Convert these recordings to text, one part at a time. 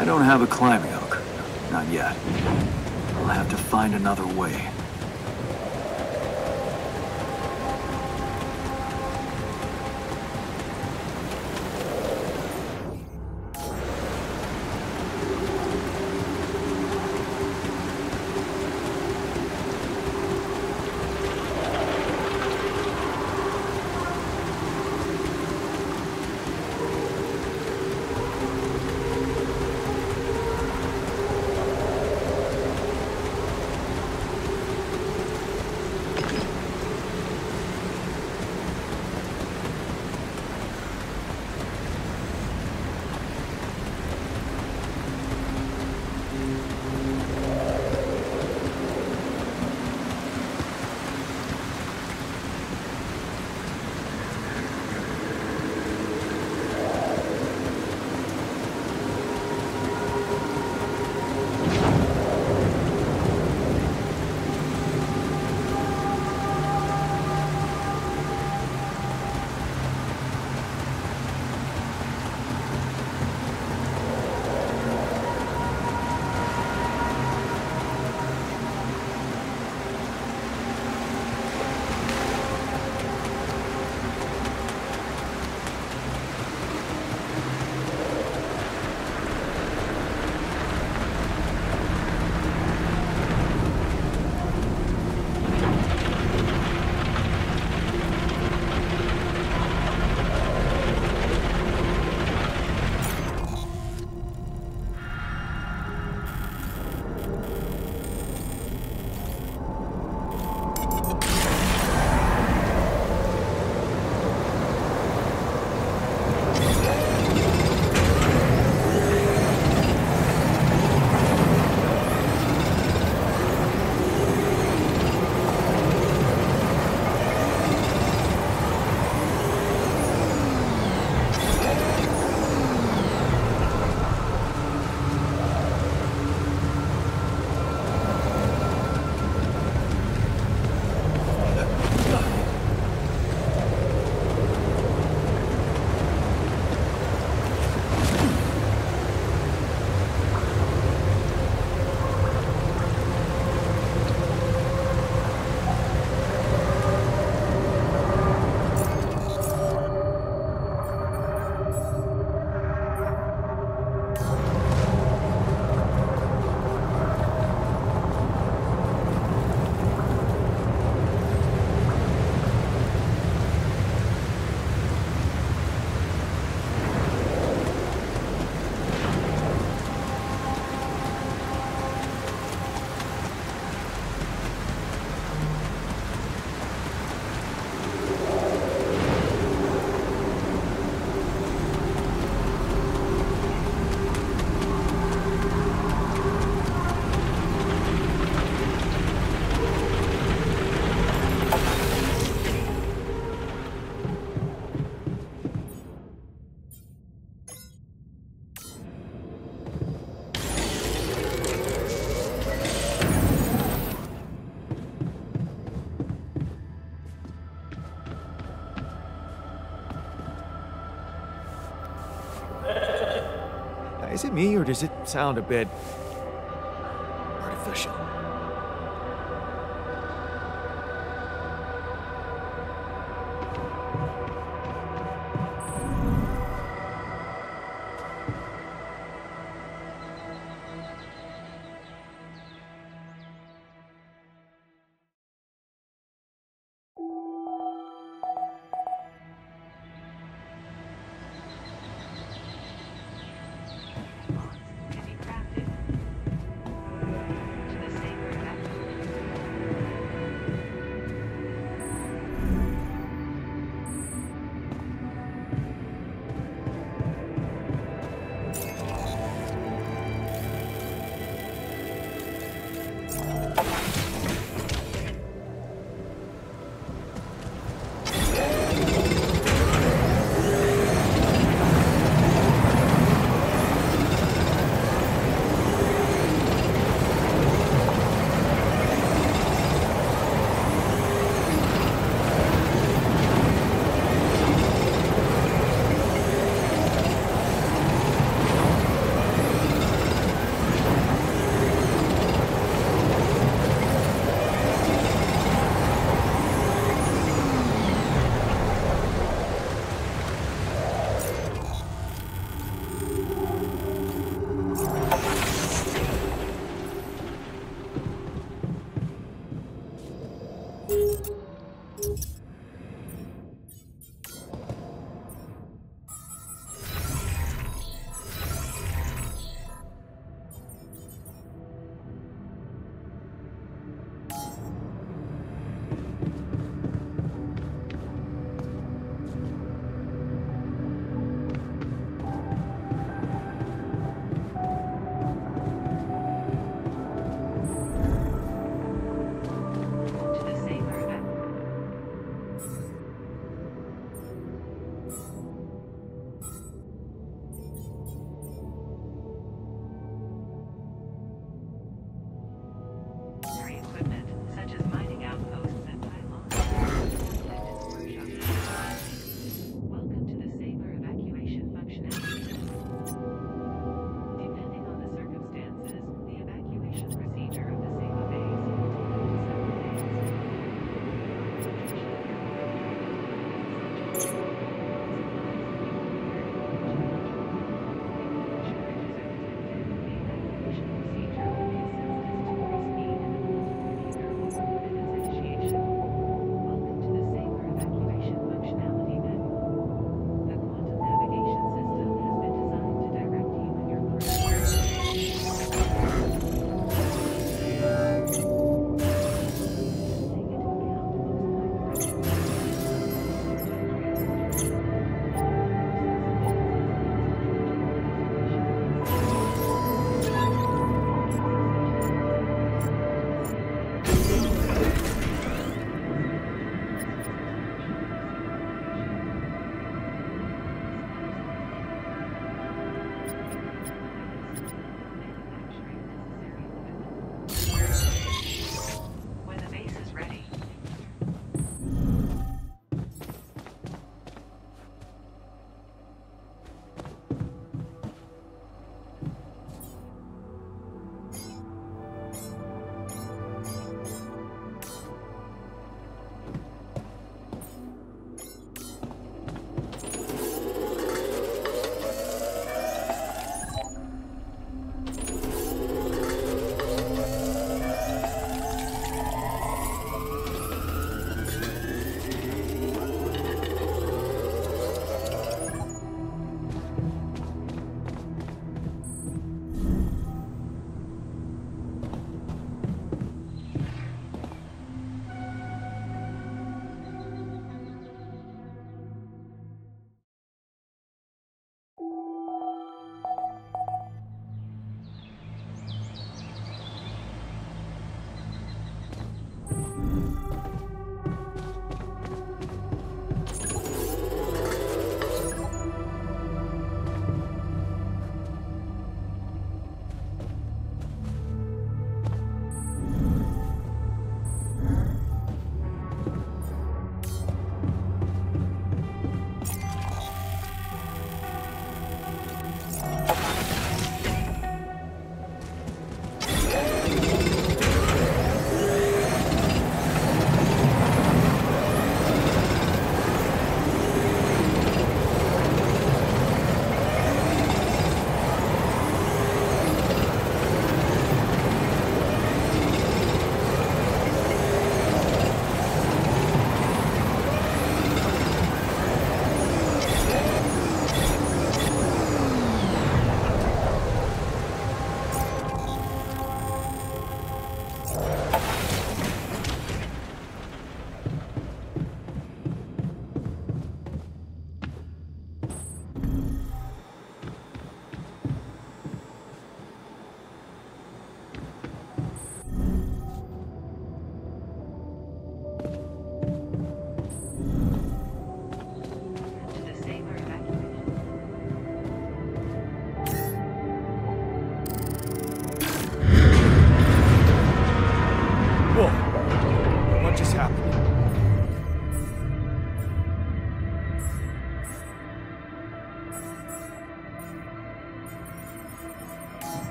I don't have a climbing hook. Not yet. I'll have to find another way. Is it me, or does it sound a bit artificial?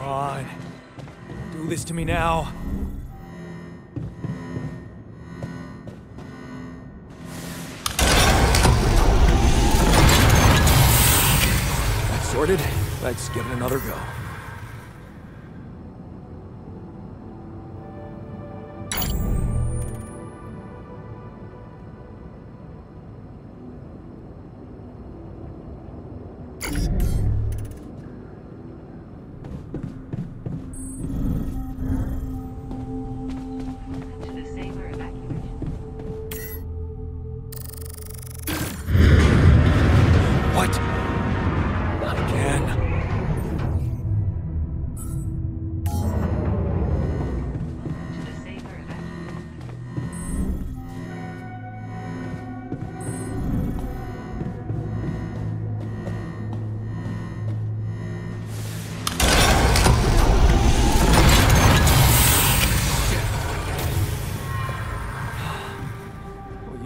on. Do this to me now. That's sorted. Let's give it another go.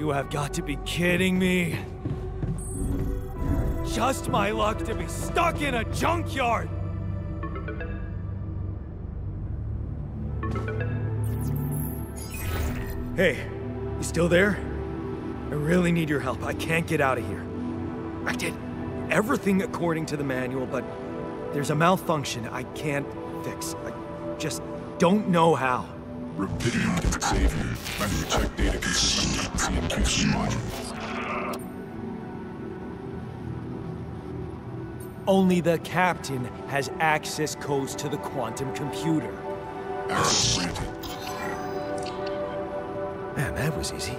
You have got to be kidding me. Just my luck to be stuck in a junkyard! Hey, you still there? I really need your help. I can't get out of here. I did everything according to the manual, but there's a malfunction I can't fix. I just don't know how. Repeat Xavier. Under check data consistent with CMQC module. Only the captain has access codes to the quantum computer. Access granted. Man, that was easy.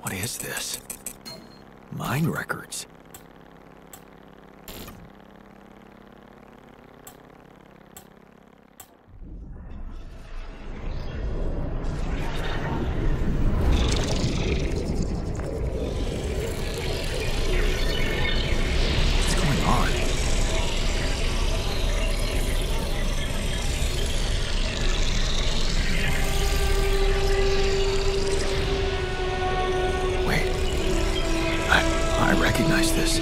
What is this? Mine records. What's going on? I recognize this.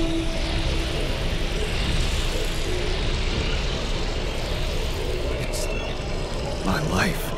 It's my life.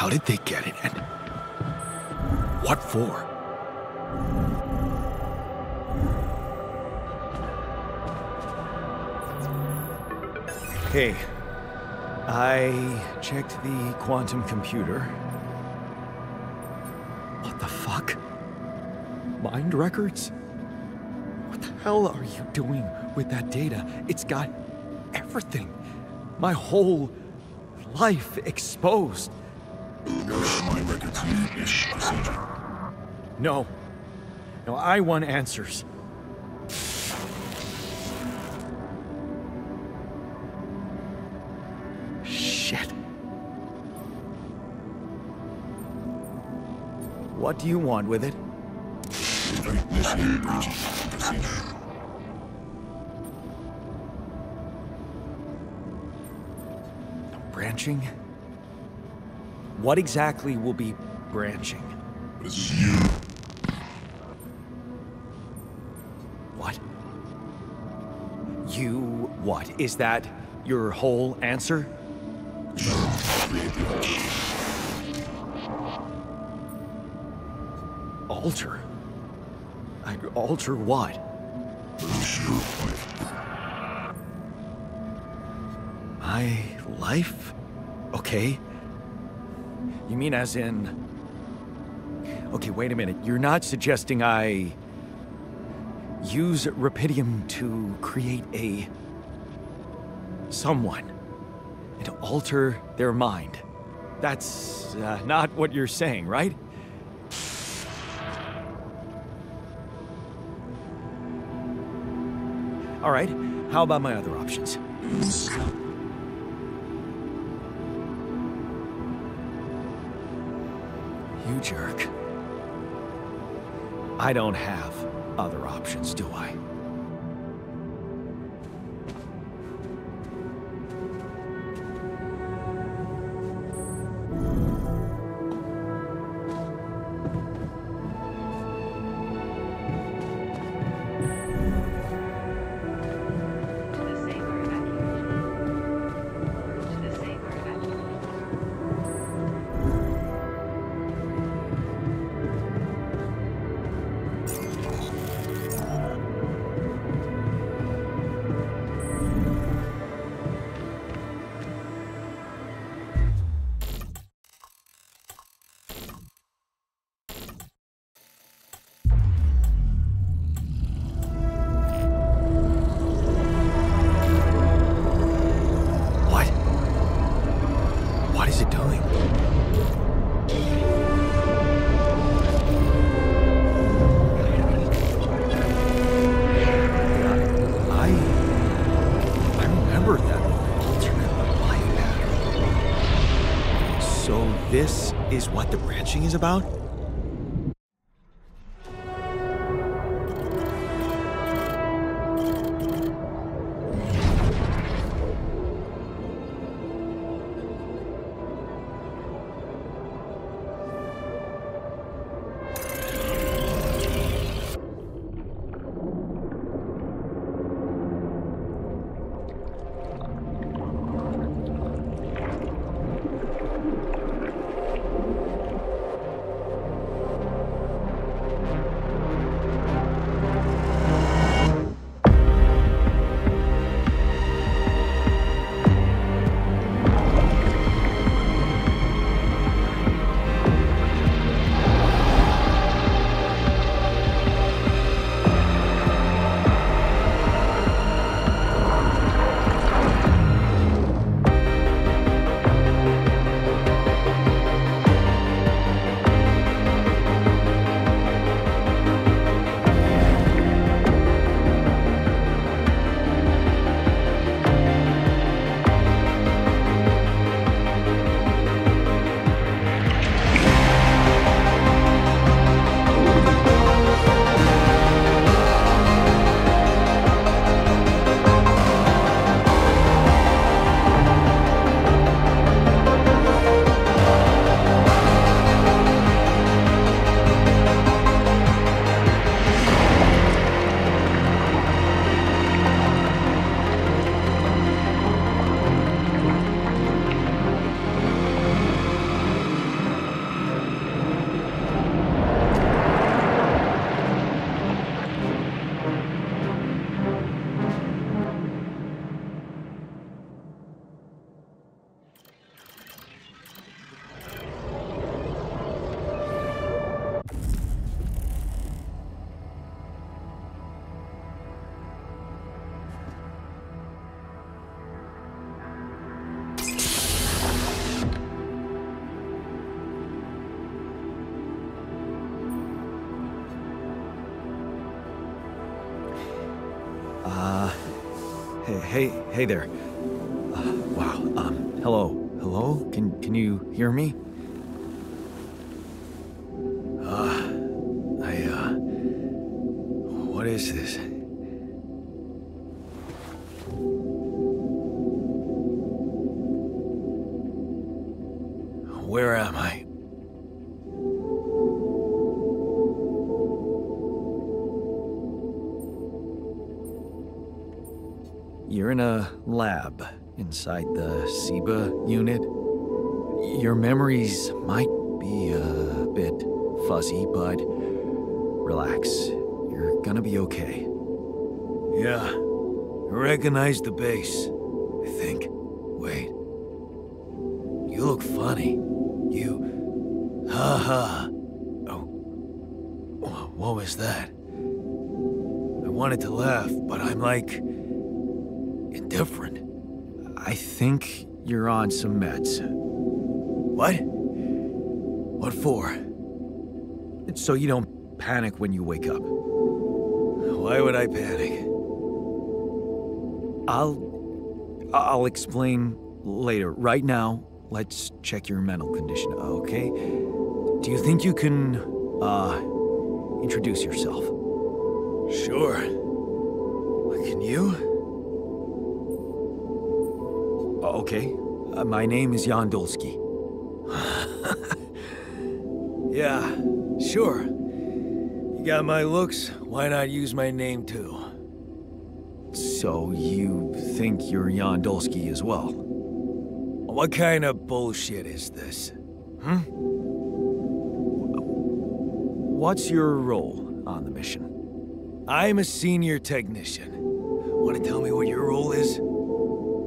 How did they get it, and what for? Okay, I checked the quantum computer. What the fuck? Mind records? What the hell are you doing with that data? It's got everything. My whole life exposed. Mind records need is procedure. No. No, I want answers. Shit. What do you want with it? Initiate breaching procedure. Branching? What exactly will be branching? This is you. What? You what? Is that your whole answer? Create the altar. Alter? I'd alter what? Produce your life. My life? Okay. You mean as in... Okay, wait a minute. You're not suggesting I... use Rapidium to create a... someone. And to alter their mind. That's not what you're saying, right? All right, how about my other options? You jerk. I don't have other options, do I? What is it doing? I remember that alternate life pattern. So this is what the branching is about? Hey there. Wow, hello? Can you hear me? What is this? Where am I? You're in a lab inside the SIBA unit. Your memories might be a bit fuzzy, but relax. You're gonna be okay. Yeah, I recognize the base, I think. Wait. You look funny. Haha. Oh. What was that? I wanted to laugh, but I'm like... indifferent. I think you're on some meds. What? What for? So you don't panic when you wake up. Why would I panic? I'll explain later. Right now, let's check your mental condition, okay? Do you think you can, introduce yourself? Sure. Can you? Okay. My name is Yandolski. Yeah, sure. You got my looks, why not use my name too? So you think you're Yandolski as well? What kind of bullshit is this? What's your role on the mission? I'm a senior technician. Want to tell me what your role is?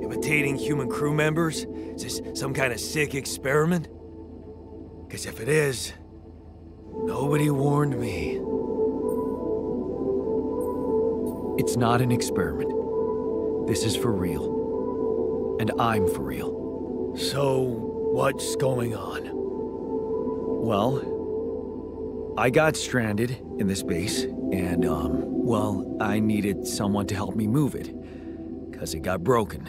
Imitating human crew members? Is this some kind of sick experiment? Because if it is, nobody warned me. It's not an experiment. This is for real. And I'm for real. So, what's going on? Well, I got stranded in this base, and, well, I needed someone to help me move it. Because it got broken.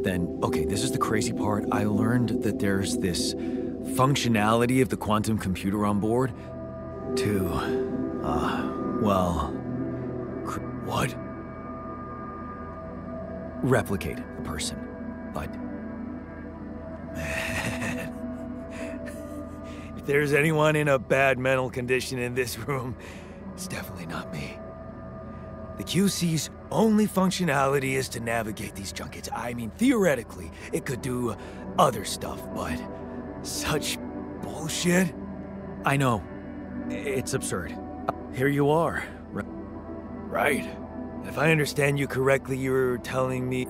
Then, okay, this is the crazy part. I learned that there's this functionality of the quantum computer on board to, well... What? Replicate the person, but... Man... If there's anyone in a bad mental condition in this room, it's definitely not me. The QC's only functionality is to navigate these junkets. I mean, theoretically, it could do other stuff, but... Such bullshit? I know. It's absurd. Here you are. Right. If I understand you correctly, you're telling me...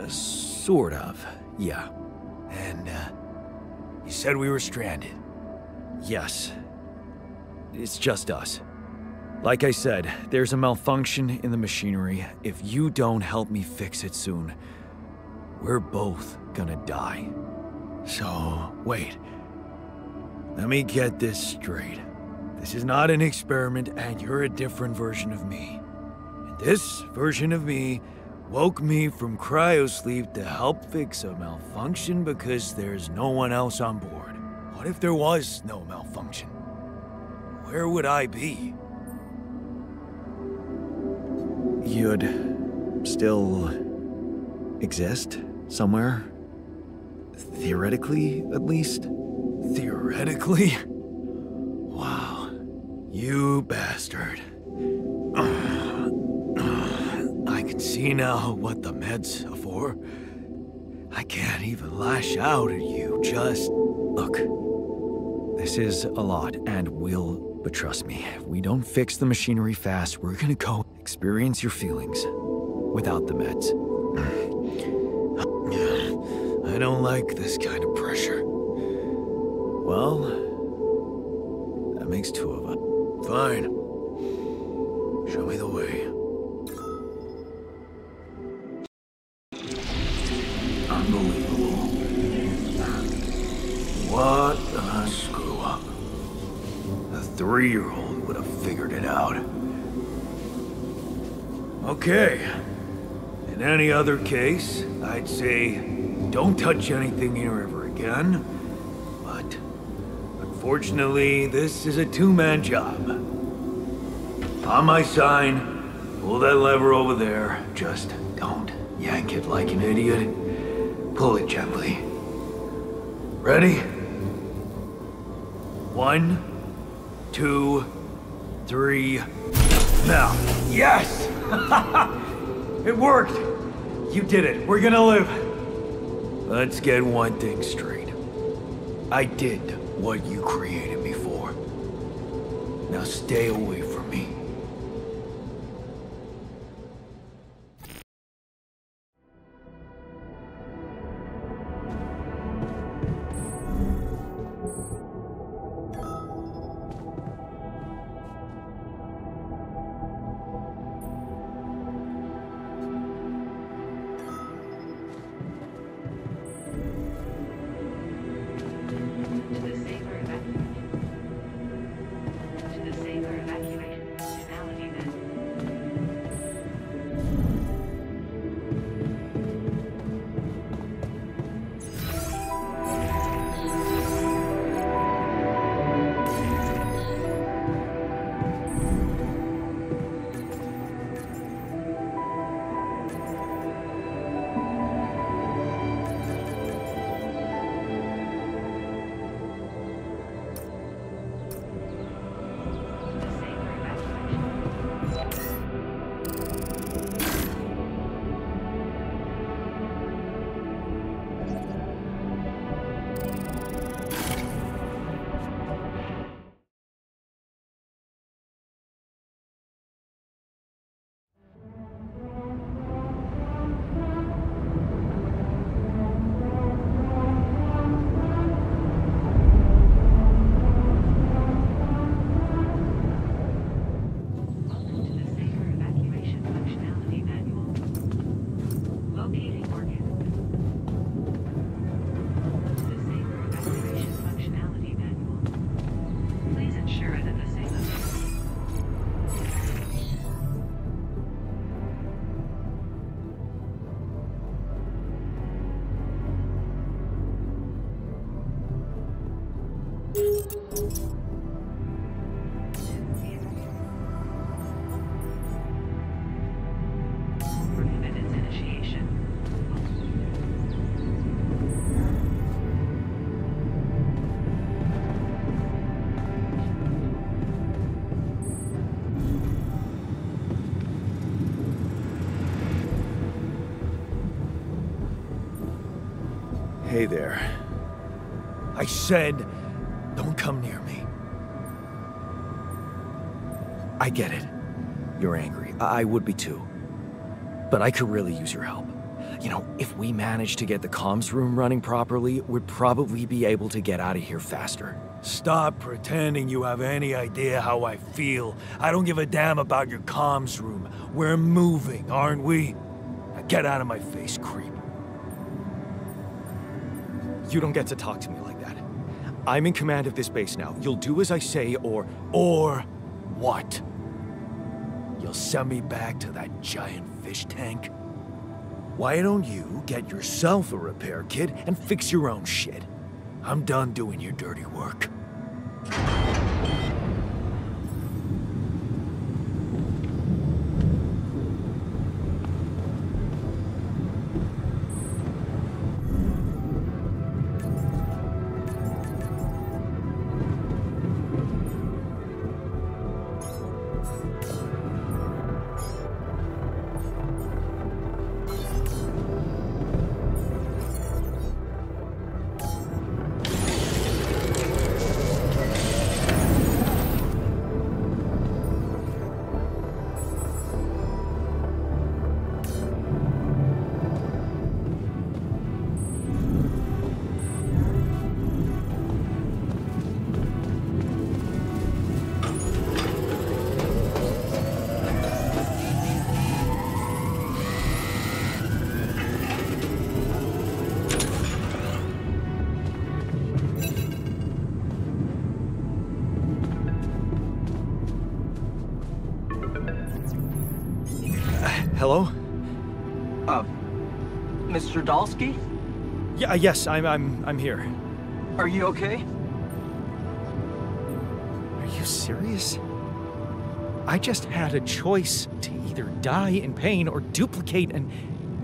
sort of, yeah. And, you said we were stranded. Yes. It's just us. Like I said, there's a malfunction in the machinery. If you don't help me fix it soon, we're both gonna die. So, wait. Let me get this straight. This is not an experiment, and you're a different version of me. And this version of me woke me from cryosleep to help fix a malfunction because there's no one else on board. What if there was no malfunction? Where would I be? You'd still exist somewhere? Theoretically, at least? Theoretically? Wow. You bastard. I can see now what the meds are for. I can't even lash out at you, just... Look, this is a lot, and but trust me, if we don't fix the machinery fast, we're gonna go experience your feelings without the meds. I don't like this kind of pressure. Well, that makes two of us. Fine. Show me the way. Unbelievable. What a screw-up. A 3-year-old would have figured it out. Okay. In any other case, I'd say don't touch anything here ever again. But unfortunately, this is a two-man job. On my sign, pull that lever over there. Just don't yank it like an idiot. Pull it gently. Ready? 1, 2, 3. Now. Yes! It worked! You did it. We're gonna live. Let's get one thing straight. I did what you created me for. Now stay away from me. Hey there. I said, don't come near me. I get it. You're angry. I would be too. But I could really use your help. You know, if we manage to get the comms room running properly, we'd probably be able to get out of here faster. Stop pretending you have any idea how I feel. I don't give a damn about your comms room. We're moving, aren't we? Now get out of my face, creep. You don't get to talk to me like that. I'm in command of this base now. You'll do as I say, or what? You'll send me back to that giant fish tank? Why don't you get yourself a repair kit and fix your own shit? I'm done doing your dirty work. Hello? Mr. Dalsky? Yeah, yes, I'm here. Are you okay? Are you serious? I just had a choice to either die in pain or duplicate and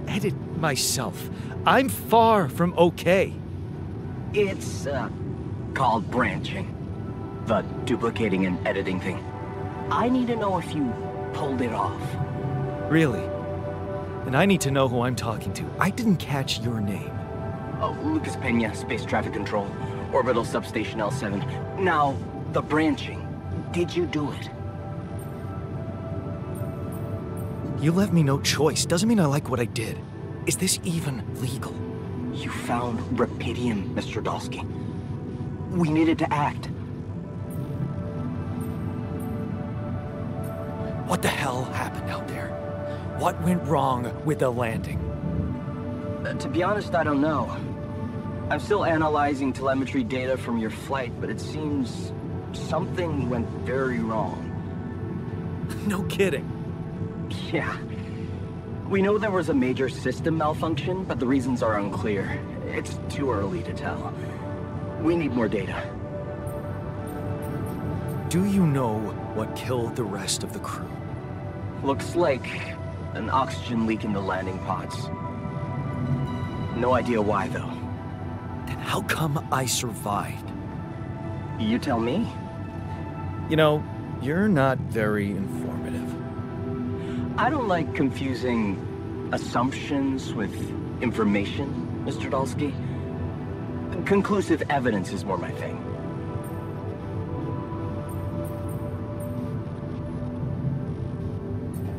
edit myself. I'm far from okay. It's, called branching. The duplicating and editing thing. I need to know if you pulled it off. Really? Then I need to know who I'm talking to. I didn't catch your name. Oh, Lucas Pena, Space Traffic Control, Orbital Substation L7. Now, the branching. Did you do it? You left me no choice. Doesn't mean I like what I did. Is this even legal? You found Rapidium, Mr. Dalsky. We needed to act. What the hell happened out there? What went wrong with the landing? To be honest, I don't know. I'm still analyzing telemetry data from your flight, but it seems something went very wrong. No kidding. Yeah. We know there was a major system malfunction, but the reasons are unclear. It's too early to tell. We need more data. Do you know what killed the rest of the crew? Looks like an oxygen leak in the landing pods. No idea why, though. Then how come I survived? You tell me. You know, you're not very informative. I don't like confusing assumptions with information, Mr. Dalsky. Conclusive evidence is more my thing.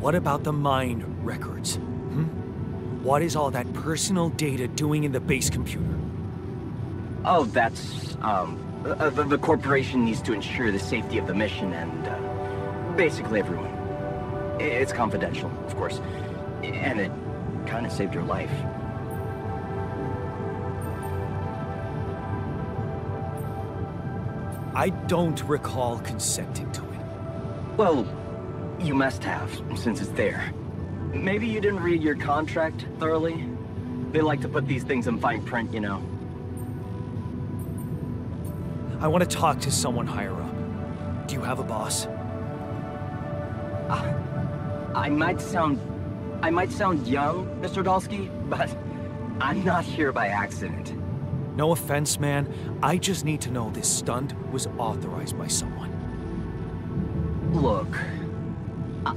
What about the mind records? What is all that personal data doing in the base computer? Oh, that's, the corporation needs to ensure the safety of the mission and, basically everyone. It's confidential, of course. And it kind of saved your life. I don't recall consenting to it. Well, you must have, since it's there. Maybe you didn't read your contract thoroughly? They like to put these things in fine print, you know. I want to talk to someone higher up. Do you have a boss? I might sound young, Mr. Dalsky, but I'm not here by accident. No offense, man. I just need to know this stunt was authorized by someone. Look,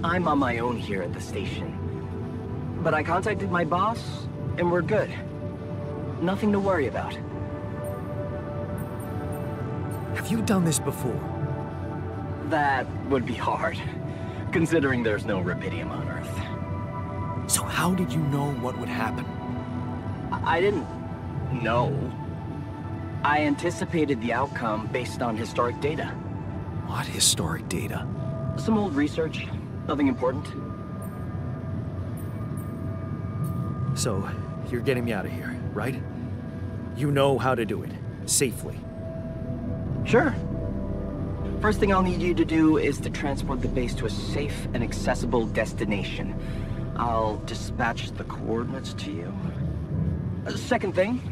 I'm on my own here at the station. But I contacted my boss, and we're good. Nothing to worry about. Have you done this before? That would be hard, considering there's no Rapidium on Earth. So how did you know what would happen? I didn't know. I anticipated the outcome based on historic data. What historic data? Some old research, nothing important. So, you're getting me out of here, right? You know how to do it, safely. Sure. First thing I'll need you to do is to transport the base to a safe and accessible destination. I'll dispatch the coordinates to you. Second thing,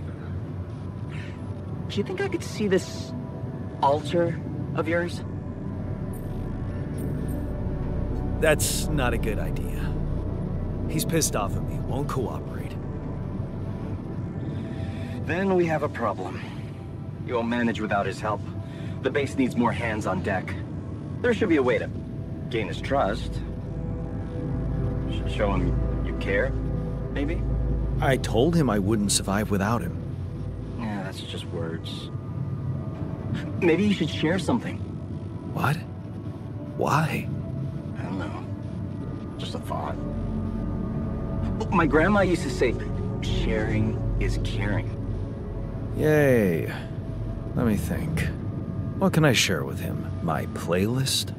do you think I could see this altar of yours? That's not a good idea. He's pissed off at me, won't cooperate. Then we have a problem. You won't manage without his help. The base needs more hands on deck. There should be a way to gain his trust. Show him you care, maybe? I told him I wouldn't survive without him. Yeah, that's just words. Maybe you should share something. What? Why? I don't know. Just a thought. My grandma used to say, sharing is caring. Yay. Let me think. What can I share with him? My playlist?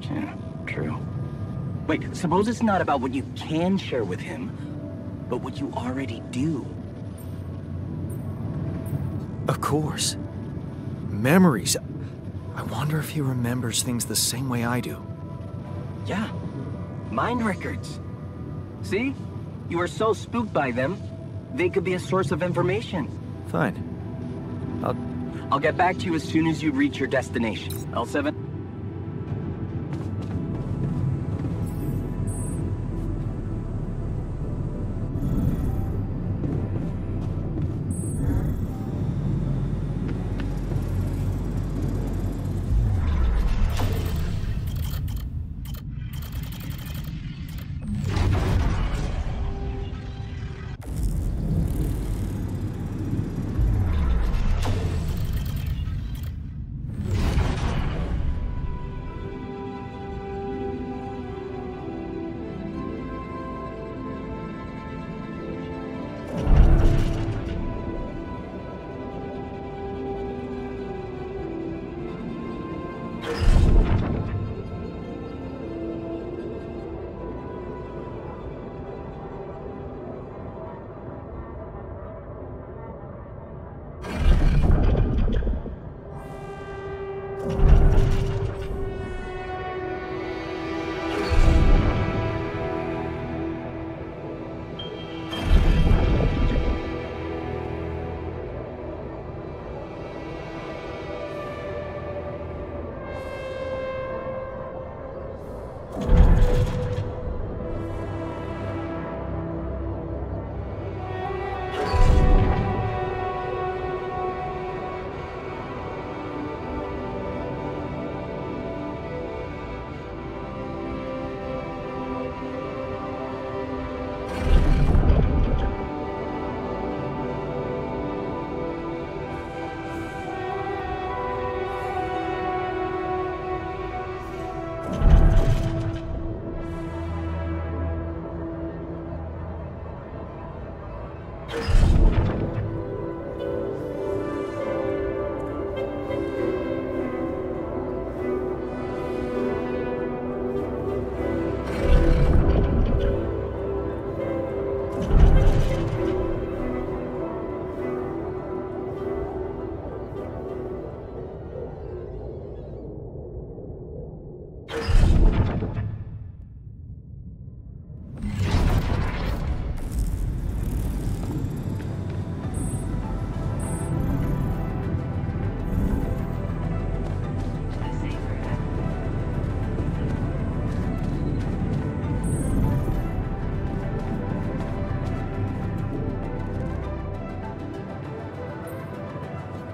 Yeah, true. Wait, suppose it's not about what you can share with him, but what you already do. Of course. Memories. I wonder if he remembers things the same way I do. Yeah, mind records. See? You are so spooked by them, they could be a source of information. Fine. I'll get back to you as soon as you reach your destination. L7?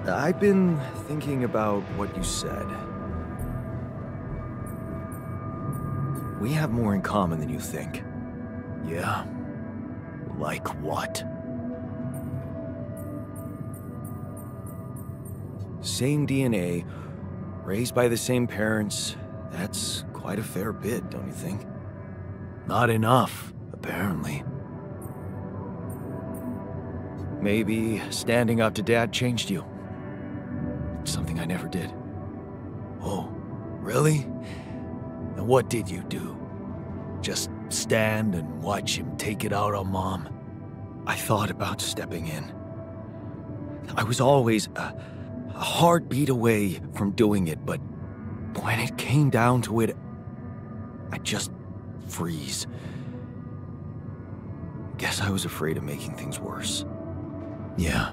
I've been thinking about what you said. We have more in common than you think. Yeah? Like what? Same DNA, raised by the same parents. That's quite a fair bit, don't you think? Not enough, apparently. Maybe standing up to Dad changed you. Something I never did. Oh, really? And what did you do? Just stand and watch him take it out on Mom? I thought about stepping in. I was always a heartbeat away from doing it, but when it came down to it, I'd just freeze. Guess I was afraid of making things worse. Yeah,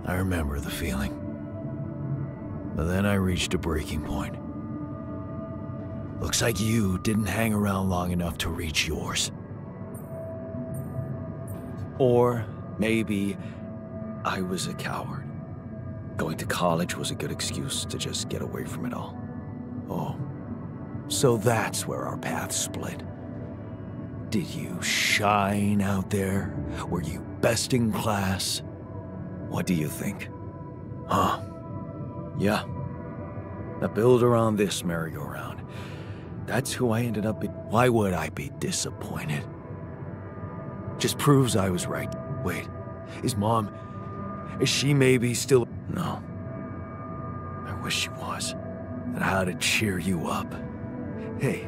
I remember the feeling. But then I reached a breaking point. Looks like you didn't hang around long enough to reach yours. Or maybe I was a coward. Going to college was a good excuse to just get away from it all. Oh, so that's where our paths split. Did you shine out there? Were you best in class? What do you think? Huh? Yeah. I build around this merry-go-round. That's who I ended up being. Why would I be disappointed? Just proves I was right. Wait, is she maybe still... No. I wish she was. And how to cheer you up. Hey,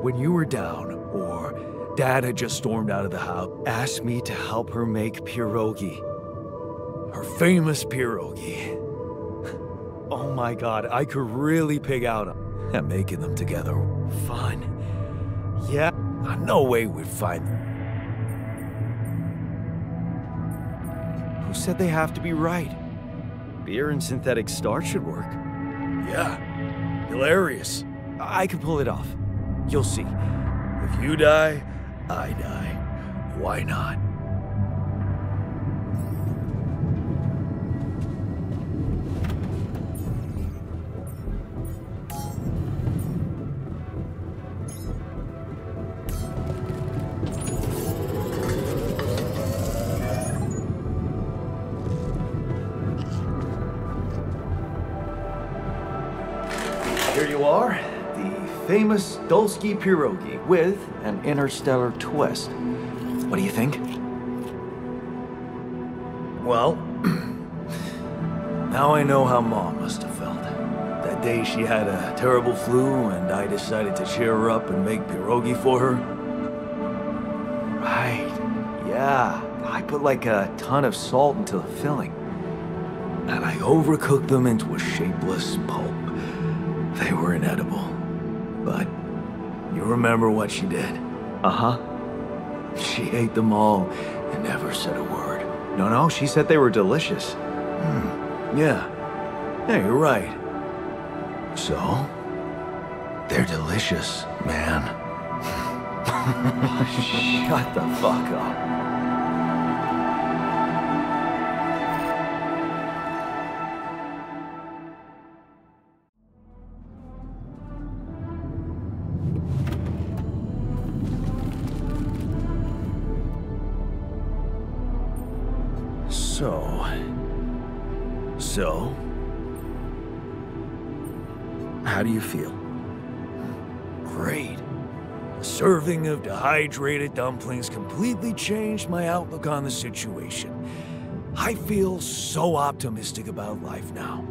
when you were down, or Dad had just stormed out of the house, Asked me to help her make pierogi. her famous pierogi. Oh my god, I could really pig out And making them together. fun. Yeah, No way we'd find them. Who said they have to be right? Beer and synthetic starch should work. Yeah, hilarious. I can pull it off. You'll see. If you die, I die. Why not? Here you are, the famous Dulski pierogi with an interstellar twist. What do you think? Well, now I know how Mom must have felt. That day she had a terrible flu and I decided to cheer her up and make pierogi for her. Right, yeah. I put like a ton of salt into the filling. And I overcooked them into a shapeless pulp. They were inedible. But you remember what she did? Uh-huh. She ate them all and never said a word. No, she said they were delicious. Yeah. Yeah, you're right. So, they're delicious, man. Shut the fuck up. So, how do you feel? Great. A serving of dehydrated dumplings completely changed my outlook on the situation. I feel so optimistic about life now.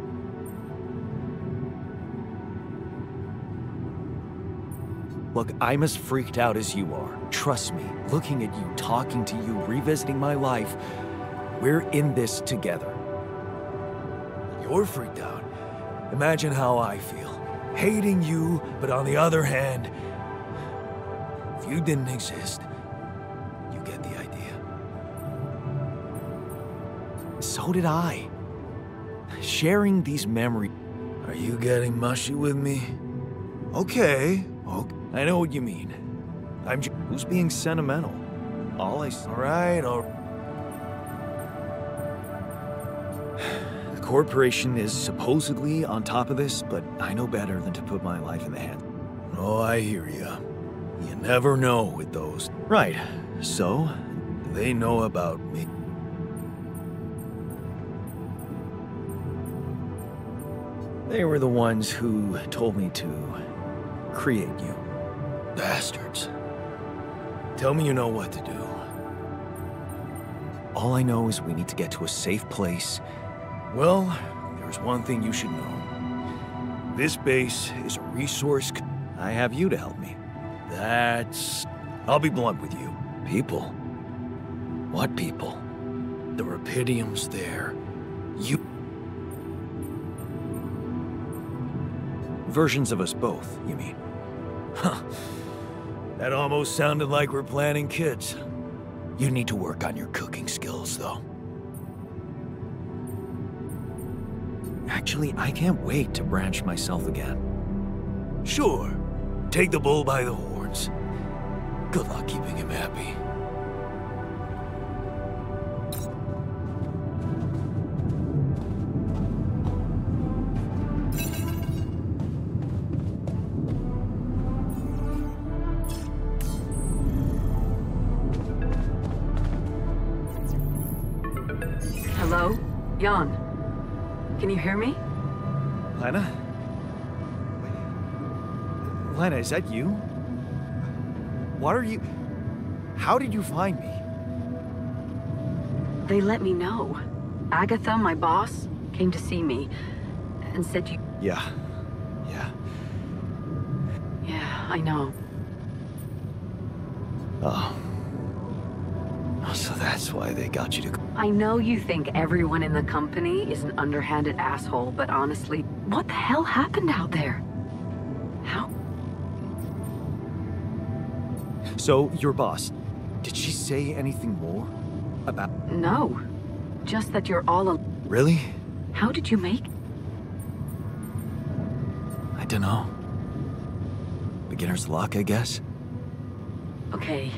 Look, I'm as freaked out as you are. Trust me, looking at you, talking to you, revisiting my life, we're in this together. You're freaked out. Imagine how I feel. Hating you, but on the other hand, if you didn't exist, you get the idea. So did I. Sharing these memories. Are you getting mushy with me? Okay. I know what you mean. Who's being sentimental? All right. The corporation is supposedly on top of this, but I know better than to put my life in the hands. Oh, I hear ya. You never know with those. Right. So, they know about me. They were the ones who told me to create you. Bastards. Tell me you know what to do. All I know is we need to get to a safe place. Well, there's one thing you should know. This base is a resource. I have you to help me. I'll be blunt with you. People? What people? The Rapidium's there. Versions of us both, you mean? Huh. That almost sounded like we're planning kids. You need to work on your cooking skills, though. Actually, I can't wait to branch myself again. Sure. Take the bull by the horns. Good luck keeping him happy. Hello? Jan. Can you hear me? Lena? Lena, is that you? What are you... How did you find me? They let me know. Agatha, my boss, came to see me and said you... Yeah, I know. Oh. So that's why they got you to... I know you think everyone in the company is an underhanded asshole, but honestly, what the hell happened out there? How? So, your boss, did she say anything more about... No. Just that you're all Really? How did you make... I dunno. Beginner's luck, I guess? Okay.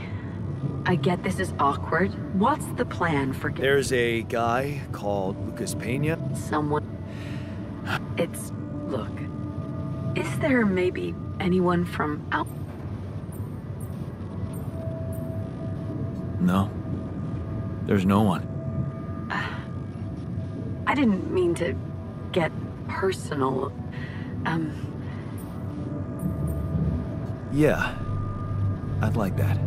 I get this is awkward. What's the plan for... There's a guy called Lucas Pena. Someone... It's... Look. Is there maybe anyone from out... No. There's no one. I didn't mean to get personal. Yeah. I'd like that.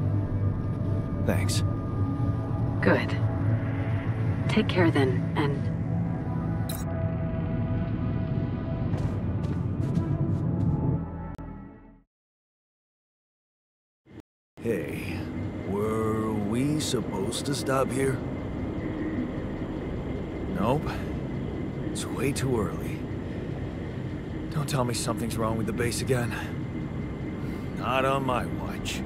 Thanks. Good. Take care then, and... Hey, were we supposed to stop here? Nope. It's way too early. Don't tell me something's wrong with the base again. Not on my watch.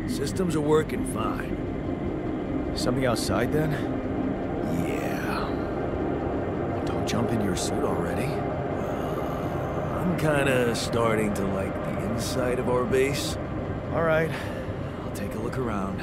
Systems are working fine. Something outside then? Yeah. Don't jump into your suit already. I'm kinda starting to like the inside of our base. All right. I'll take a look around.